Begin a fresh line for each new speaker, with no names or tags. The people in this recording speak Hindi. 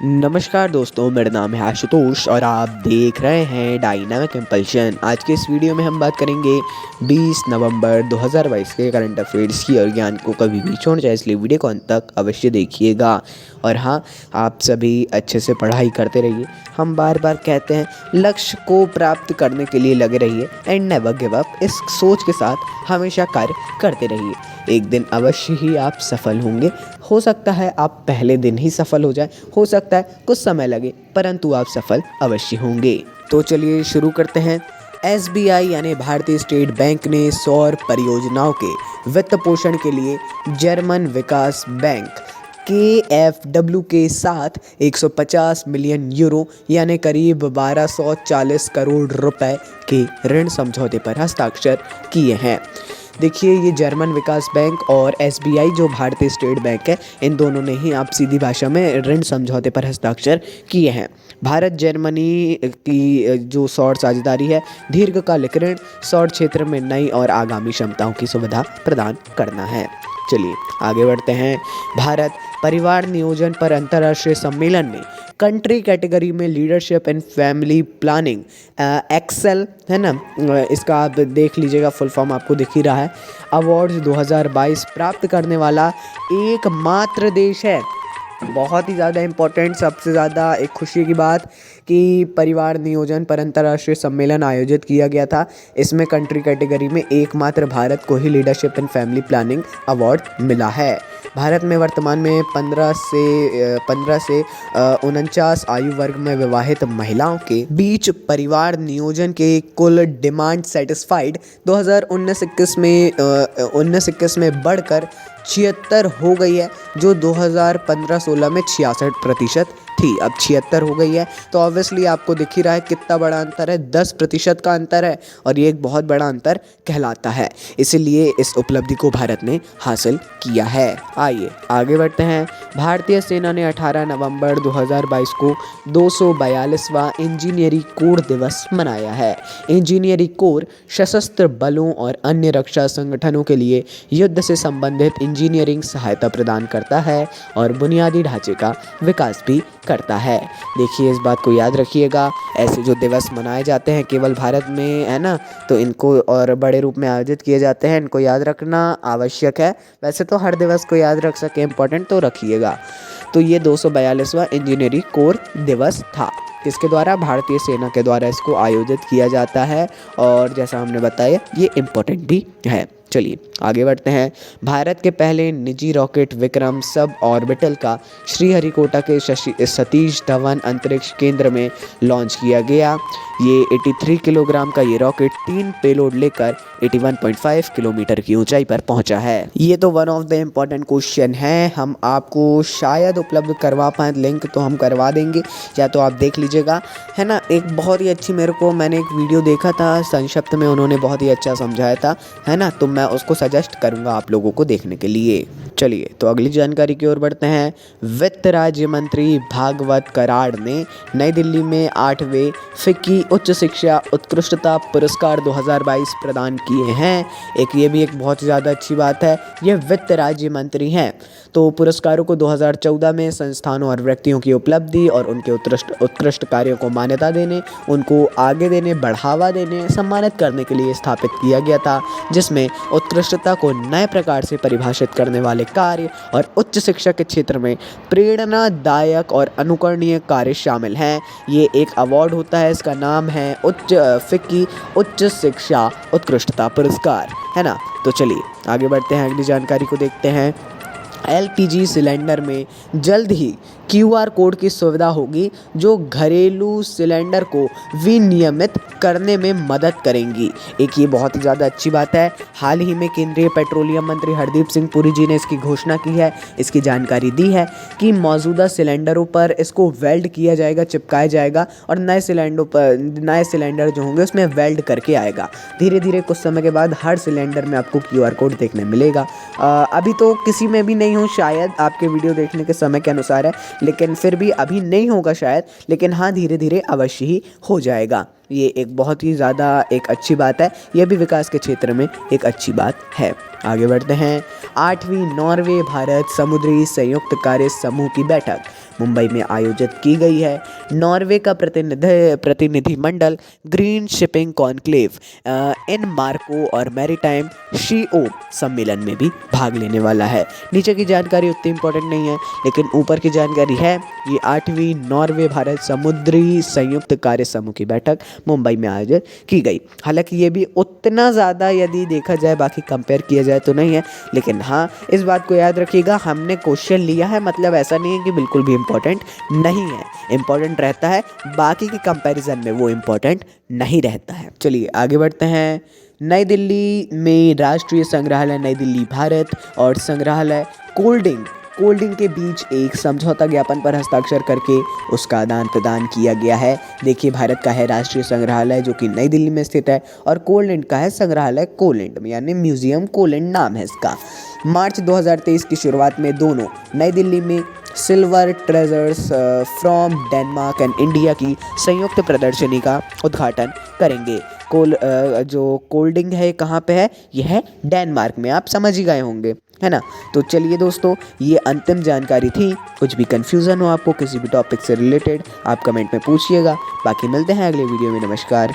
नमस्कार दोस्तों, मेरा नाम है आशुतोष और आप देख रहे हैं डायनामिक इम्पल्शन। आज के इस वीडियो में हम बात करेंगे 20 नवंबर 2022 के करंट अफेयर्स की। और ज्ञान को कभी भी छोड़ जाए, इसलिए वीडियो को अंत तक अवश्य देखिएगा। और हाँ, आप सभी अच्छे से पढ़ाई करते रहिए। हम बार बार कहते हैं, लक्ष्य को प्राप्त करने के लिए लगे रहिए एंड नेवर गिव अप। इस सोच के साथ हमेशा कार्य करते रहिए। एक दिन अवश्य ही आप सफल होंगे। हो सकता है आप पहले दिन ही सफल हो जाए, हो सकता है कुछ समय लगे, परंतु आप सफल अवश्य होंगे। तो चलिए शुरू करते हैं। SBI यानी भारतीय स्टेट बैंक ने सौर परियोजनाओं के वित्त पोषण के लिए जर्मन विकास बैंक KfW के साथ 150 मिलियन यूरो यानी करीब 1240 करोड़ रुपए के ऋण समझौते पर हस्ताक्षर किए हैं। देखिए, ये जर्मन विकास बैंक और SBI जो भारतीय स्टेट बैंक है, इन दोनों ने ही आप सीधी भाषा में ऋण समझौते पर हस्ताक्षर किए हैं। भारत जर्मनी की जो सौर साझेदारी है, दीर्घकालिक ऋण, सौर क्षेत्र में नई और आगामी क्षमताओं की सुविधा प्रदान करना है। चलिए आगे बढ़ते हैं। भारत परिवार नियोजन पर अंतर्राष्ट्रीय सम्मेलन में कंट्री कैटेगरी में leadership and family planning excel है ना, इसका आप देख लीजिएगा, फुल फॉर्म आपको दिख ही रहा है। अवार्ड्स 2022 प्राप्त करने वाला एकमात्र देश है। बहुत ही ज़्यादा इम्पोर्टेंट, सबसे ज़्यादा एक खुशी की बात कि परिवार नियोजन पर अंतर्राष्ट्रीय सम्मेलन आयोजित किया गया था। इसमें कंट्री कैटेगरी में एकमात्र भारत को ही leadership and family planning award मिला है। भारत में वर्तमान में 15 से 49 आयु वर्ग में विवाहित महिलाओं के बीच परिवार नियोजन के कुल डिमांड सेटिस्फाइड 2019-21 में बढ़कर 76 हो गई है, जो 2015-16 में 66% थी, अब 76 हो गई है। तो ऑब्वियसली आपको दिख ही रहा है कितना बड़ा अंतर है, 10% का अंतर है, और ये एक बहुत बड़ा अंतर कहलाता है। इसीलिए इस उपलब्धि को भारत ने हासिल किया है। आइए आगे बढ़ते हैं। भारतीय सेना ने 18 नवंबर 2022 को 242वां इंजीनियरिंग कोर दिवस मनाया है। इंजीनियरिंग कोर सशस्त्र बलों और अन्य रक्षा संगठनों के लिए युद्ध से संबंधित इंजीनियरिंग सहायता प्रदान करता है और बुनियादी ढांचे का विकास भी करता है। देखिए, इस बात को याद रखिएगा, ऐसे जो दिवस मनाए जाते हैं केवल भारत में है ना, तो इनको और बड़े रूप में आयोजित किए जाते हैं, इनको याद रखना आवश्यक है। वैसे तो हर दिवस को याद रख सके इम्पोर्टेंट, तो रखिएगा। तो ये 242वां इंजीनियरिंग कोर दिवस था, किसके द्वारा? भारतीय सेना के द्वारा इसको आयोजित किया जाता है, और जैसा हमने बताया ये इम्पोर्टेंट भी है। चलिए आगे बढ़ते हैं। भारत के पहले निजी रॉकेट विक्रम सब ऑर्बिटल का श्रीहरिकोटा के सतीश धवन अंतरिक्ष केंद्र में लॉन्च किया गया। ये 83 किलोग्राम का ये रॉकेट 3 पेलोड लेकर 81.5 किलोमीटर की ऊंचाई पर पहुंचा है। ये तो one of the important question है, हम आपको शायद उपलब्ध करवा पाएँ, लिंक तो हम करवा देंगे, या तो आप देख लीजिएगा, है ना। एक बहुत ही अच्छी, मैंने एक वीडियो देखा था, संक्षिप्त में उन्होंने बहुत ही अच्छा समझाया था, है ना, तो मैं उसको सजेस्ट करूंगा आप लोगों को देखने के लिए। चलिए तो अगली जानकारी की ओर बढ़ते हैं। वित्त राज्य मंत्री भागवत कराड़ ने नई दिल्ली में 8वें फिक्की उच्च शिक्षा उत्कृष्टता पुरस्कार 2022 प्रदान किए हैं। ये भी एक बहुत ज़्यादा अच्छी बात है, ये वित्त राज्य मंत्री हैं। तो पुरस्कारों को 2014 में संस्थानों और व्यक्तियों की उपलब्धि और उनके उत्कृष्ट कार्यों को मान्यता देने, उनको आगे देने, बढ़ावा देने, सम्मानित करने के लिए स्थापित किया गया था, जिसमें उत्कृष्टता को नए प्रकार से परिभाषित करने वाले कार्य और उच्च शिक्षा के क्षेत्र में प्रेरणादायक और अनुकरणीय कार्य शामिल हैं। ये एक अवार्ड होता है, इसका नाम है फिक्की उच्च शिक्षा उत्कृष्टता पुरस्कार, है ना। तो चलिए आगे बढ़ते हैं, अगली जानकारी को देखते हैं। LPG सिलेंडर में जल्द ही QR कोड की सुविधा होगी, जो घरेलू सिलेंडर को विनियमित करने में मदद करेंगी। एक ये बहुत ही ज़्यादा अच्छी बात है। हाल ही में केंद्रीय पेट्रोलियम मंत्री हरदीप सिंह पुरी जी ने इसकी घोषणा की है, इसकी जानकारी दी है कि मौजूदा सिलेंडरों पर इसको वेल्ड किया जाएगा, चिपकाया जाएगा, और नए सिलेंडर जो होंगे उसमें वेल्ड करके आएगा। धीरे धीरे कुछ समय के बाद हर सिलेंडर में आपको QR कोड देखने मिलेगा। अभी तो किसी में भी नहीं हो, शायद आपके वीडियो देखने के समय के अनुसार है, लेकिन फिर भी अभी नहीं होगा शायद, लेकिन हाँ धीरे धीरे अवश्य ही हो जाएगा। ये एक बहुत ही ज़्यादा एक अच्छी बात है, यह भी विकास के क्षेत्र में एक अच्छी बात है। आगे बढ़ते हैं। 8वीं नॉर्वे भारत समुद्री संयुक्त कार्य समूह की बैठक मुंबई में आयोजित की गई है। नॉर्वे का प्रतिनिधिमंडल ग्रीन शिपिंग कॉन्क्लेव इन मार्को और मैरीटाइम शीओ सम्मेलन में भी भाग लेने वाला है। नीचे की जानकारी उतनी इंपॉर्टेंट नहीं है, लेकिन ऊपर की जानकारी है। ये 8वीं नॉर्वे भारत समुद्री संयुक्त कार्य समूह की बैठक मुंबई में आयोजित की गई। हालांकि ये भी उतना ज़्यादा यदि देखा जाए बाकी कंपेयर किया जाए तो नहीं है, लेकिन हाँ इस बात को याद रखिएगा, हमने क्वेश्चन लिया है, मतलब ऐसा नहीं है कि बिल्कुल भी इम्पोर्टेंट नहीं है। इम्पोर्टेंट रहता है, बाकी के कंपैरिजन में वो इम्पोर्टेंट नहीं रहता है। चलिए आगे बढ़ते हैं। नई दिल्ली में राष्ट्रीय संग्रहालय नई दिल्ली भारत और संग्रहालय कोल्डिंग के बीच एक समझौता ज्ञापन पर हस्ताक्षर करके उसका आदान प्रदान किया गया है। देखिए, भारत का है राष्ट्रीय संग्रहालय जो कि नई दिल्ली में स्थित है, और कोलैंड का है संग्रहालय कोलैंड में, यानी म्यूजियम कोलैंड नाम है इसका। मार्च 2023 की शुरुआत में दोनों नई दिल्ली में silver treasures from Denmark and India की संयुक्त प्रदर्शनी का उद्घाटन करेंगे। जो कोल्डिंग है कहाँ पे है? यह है डेनमार्क में, आप समझ ही गए होंगे, है ना। तो चलिए दोस्तों, ये अंतिम जानकारी थी। कुछ भी कन्फ्यूज़न हो आपको किसी भी टॉपिक से रिलेटेड, आप कमेंट में पूछिएगा। बाकी मिलते हैं अगले वीडियो में। नमस्कार।